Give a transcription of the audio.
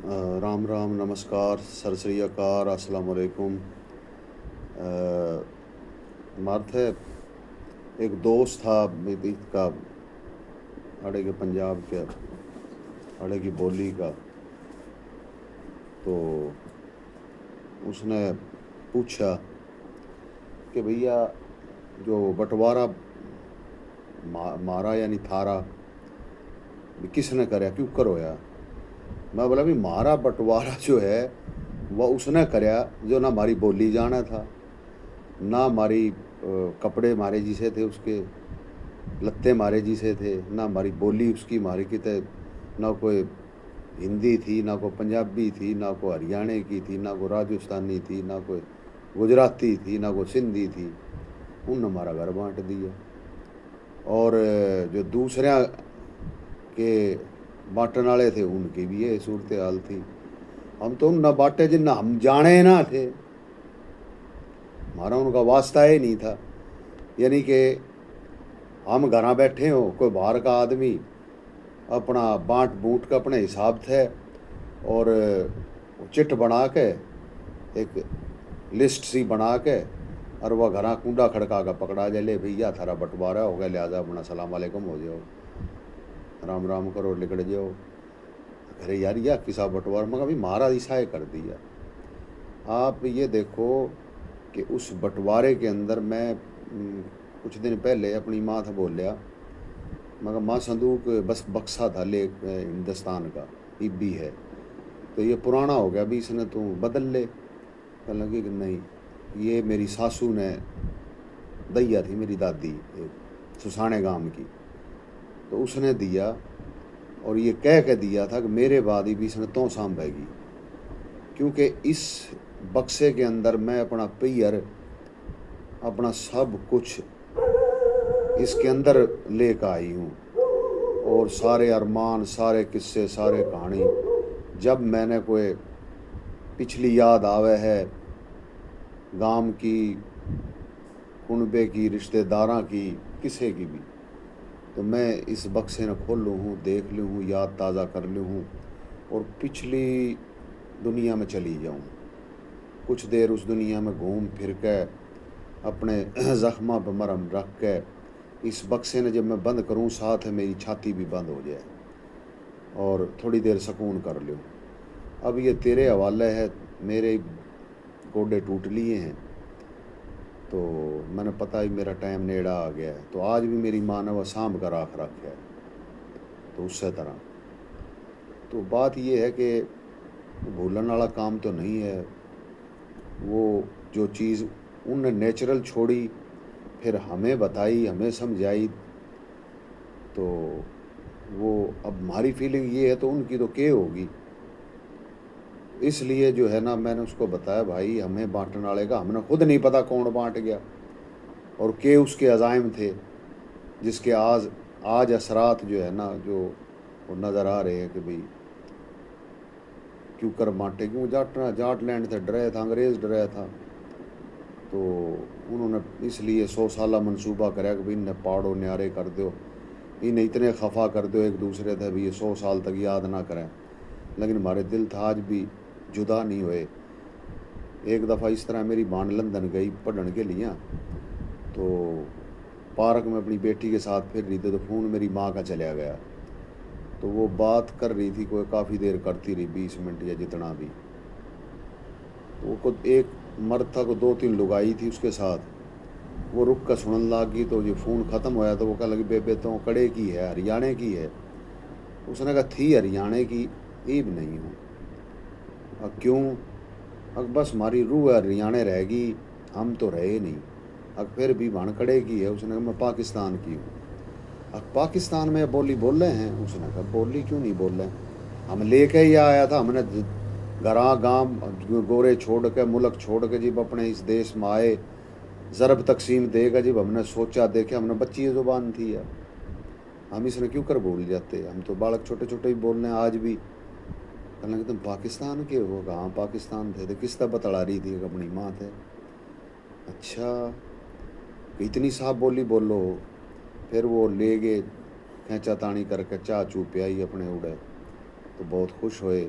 رام رام، نمسکار، سر سری اکار، السلام علیکم۔ مرد ہے ایک دوست تھا کا اڑے کے پنجاب کے اڑے کی بولی کا، تو اس نے پوچھا کہ بھیا جو بٹوارا مارا یعنی تھارا کس نے کریا، کیوں کرویا؟ میں بولا بھی مارا بٹوارا جو ہے وہ اس نے کریا جو نہ ہماری بولی جانا تھا، نہ ہماری کپڑے مارے جسے تھے، اس کے لتے مارے جسے تھے، نہ ہماری بولی اس کی ماری کی تھے، نہ کوئی ہندی تھی، نہ کوئی پنجابی تھی، نہ کوئی ہریانے کی تھی، نہ کوئی راجستھانی تھی، نہ کوئی گجراتی تھی، نہ کوئی سندھی تھی۔ ان نے ہمارا گھر بانٹ دیا، اور جو دوسرے کے بانٹنے والے تھے ان کی بھی یہ صورتحال تھی۔ ہم تو نہ بانٹے جن نہ ہم جانے نہ تھے، ہمارا ان کا واسطہ ہی نہیں تھا۔ یعنی کہ ہم گھراں بیٹھے ہوں، کوئی باہر کا آدمی اپنا بانٹ بوٹ کا اپنے حساب تھے، اور چٹ بنا کے ایک لسٹ سی بنا کے اور وہ گھراں کنڈا کھڑکا کا پکڑا جائے، لے بھیا تھارا بٹوارا ہو گیا، لہٰذا اپنا السلام علیکم ہو جاؤ، رام رام کرو، لکڑ جاؤ۔ ارے یار یا کسا بٹوارا، مگر بھی مارا عیسائی کر دیا۔ آپ یہ دیکھو کہ اس بٹوارے کے اندر میں کچھ دن پہلے اپنی ماں تھا بول لیا، مگر ماں صندوق بس بکسا تھا لے ہندوستان کا، اب بھی ہے، تو یہ پرانا ہو گیا، بھی اس نے تو بدل لے۔ کہنے لگی کہ نہیں، یہ میری ساسو نے دیا تھی، میری دادی سسانے گام کی، تو اس نے دیا، اور یہ کہہ کے دیا تھا کہ میرے بعد ہی بھی اس نے تو سانبھے گی، کیونکہ اس بکسے کے اندر میں اپنا پیئر، اپنا سب کچھ اس کے اندر لے کے آئی ہوں، اور سارے ارمان، سارے قصے، سارے کہانی جب میں نے کوئی پچھلی یاد آوے ہے گام کی، کنبے کی، رشتہ داراں کی، کسے کی بھی، تو میں اس بکسے نے کھول لوں ہوں، دیکھ لوں ہوں، یاد تازہ کر لوں ہوں، اور پچھلی دنیا میں چلی جاؤں، کچھ دیر اس دنیا میں گھوم پھر کے اپنے زخمہ پہ مرہم رکھ کے اس بکسے نے جب میں بند کروں، ساتھ ہے میری چھاتی بھی بند ہو جائے اور تھوڑی دیر سکون کر لوں۔ اب یہ تیرے حوالے ہے، میرے گوڈے ٹوٹ لیے ہیں، تو میں نے پتہ ہی میرا ٹائم نیڑا آ گیا ہے، تو آج بھی میری ماں نے وہ سانبھ کر آنکھ رکھا ہے، تو اس سے طرح تو بات یہ ہے کہ بھولن والا کام تو نہیں ہے۔ وہ جو چیز ان نے نیچرل چھوڑی، پھر ہمیں بتائی، ہمیں سمجھائی، تو وہ اب ہماری فیلنگ یہ ہے تو ان کی تو کیا ہوگی۔ اس لیے جو ہے نا، میں نے اس کو بتایا بھائی ہمیں بانٹنے والے کا ہم نے خود نہیں پتا کون بانٹ گیا، اور کہ اس کے عزائم تھے جس کے آج اثرات جو ہے نا، جو وہ نظر آ رہے ہیں کہ بھئی کیوں کر بانٹے، کیوں جاٹ لینڈ تھے، ڈرے تھا، انگریز ڈرے تھا، تو انہوں نے اس لیے 100 سالہ منصوبہ کریا کہ بھئی انہیں پاڑو نیارے کر دو، انہیں اتنے خفا کر دو ایک دوسرے تھے بھی یہ 100 سال تک یاد نہ کریں، لیکن ہمارے دل تھا آج بھی جدا نہیں ہوئے۔ ایک دفعہ اس طرح میری بان لندن گئی پڑھن کے لیے، تو پارک میں اپنی بیٹی کے ساتھ پھر رہی تھی، تو فون میری ماں کا چلا گیا، تو وہ بات کر رہی تھی، کوئی کافی دیر کرتی رہی، 20 منٹ یا جتنا بھی، تو وہ ایک مرد تھا کو 2-3 لگائی تھی اس کے ساتھ، وہ رک کر سنن لگ گئی، تو یہ فون ختم ہوا تو وہ کہنے لگی بے تو کڑے کی ہے، ہریانے کی ہے؟ اس نے کہا تھی ہریانے کی، ایب نہیں ہوں۔ کیوں؟ بس ہماری روح ہریانے رہ گی، ہم تو رہے نہیں۔ پھر بھی بھان کڑے کی ہے؟ اس نے کہا میں پاکستان کی ہوں۔ پاکستان میں بولی بول رہے ہیں؟ اس نے کہا بولی کیوں نہیں بول رہے ہیں، ہم لے کے ہی آیا تھا، ہم نے گھراں گام گورے چھوڑ کے، ملک چھوڑ کے جب اپنے اس دیش میں آئے، ضرب تقسیم دے گا جب ہم نے سوچا دیکھے، ہم نے بچی زبان تھی ہے، ہم اس نے کیوں کر بھول جاتے، ہم تو بالک چھوٹے چھوٹے ہی بول رہے ہیں آج بھی۔ کہنے لگے تم پاکستان کے ہو؟ کہاں پاکستان تھے، تو کس طرح بتلا رہی تھی کہ اپنی ماں تھے۔ اچھا، کہ اتنی صاف بولی بولو؟ پھر وہ لے گئے کھینچا تانی کر کے، چاہ چو پیائی اپنے اڑے، تو بہت خوش ہوئے